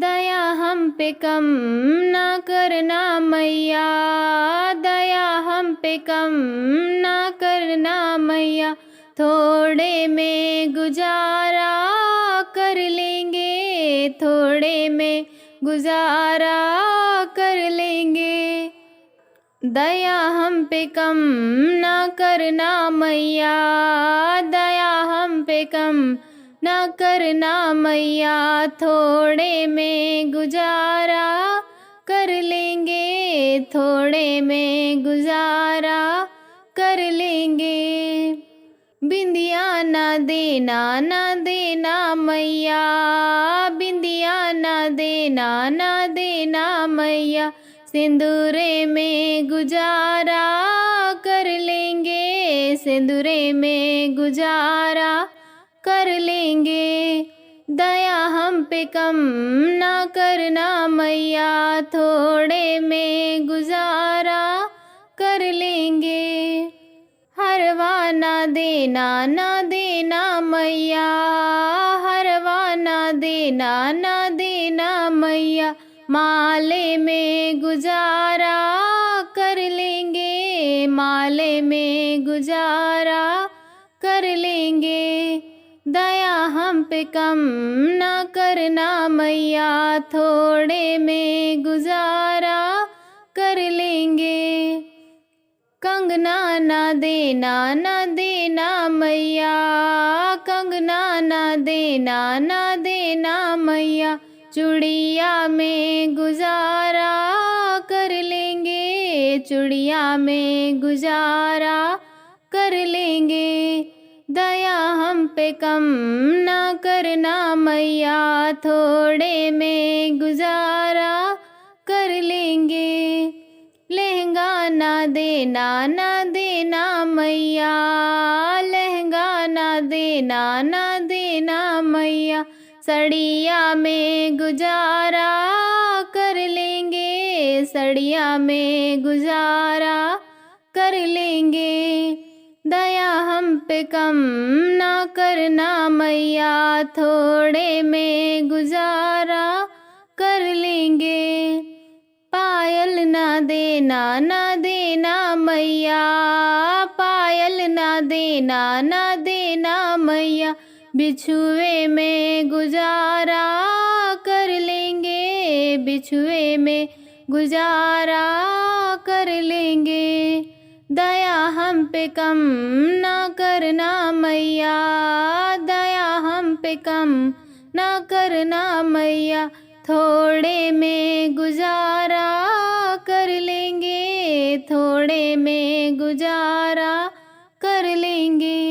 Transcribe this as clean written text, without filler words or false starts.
दया हम पे कम ना करना मैया, दया हम पे कम ना करना मैया, थोड़े में गुजारा कर लेंगे, थोड़े में गुजारा कर लेंगे। दया हम पे कम ना करना मैया, दया हम पे कम ना करना मैया, थोड़े में गुजारा कर लेंगे, थोड़े में गुजारा कर लेंगे। बिंदिया ना देना ना देना मैया, बिंदिया ना देना ना देना मैया, सिंदूरे में गुजारा कर लेंगे, सिंदूरे में गुजारा कर लेंगे। दया हम पे कम ना करना मैया, थोड़े में गुजारा कर लेंगे। हरवा ना देना ना देना मैया, हरवा ना देना ना देना मैया, माले में गुजारा कर लेंगे, माले में गुजारा कर लेंगे। दया हम पे कम ना करना मैया, थोड़े में गुजारा कर लेंगे। कंगना ना देना ना देना मैया, कंगना ना देना ना देना मैया, चूड़िया में गुजारा कर लेंगे, चूड़िया में गुजारा कर लेंगे। दया हम पे कम ना करना मैया, थोड़े में गुजारा कर लेंगे। लहंगा ना देना ना देना मैया, लहंगा ना देना ना देना मैया, सड़िया में गुजारा कर लेंगे, सड़िया में गुजारा कर लेंगे। दया हम पे कम ना करना मैया, थोड़े में गुजारा कर लेंगे। पायल ना देना ना देना मैया, पायल ना देना ना देना मैया, बिछुए में गुजारा कर लेंगे, बिछुए में गुजारा कर लेंगे। दया हम पे कम ना करना मैया, दया हम पे कम ना करना मैया, थोड़े में गुजारा कर लेंगे, थोड़े में गुजारा कर लेंगे।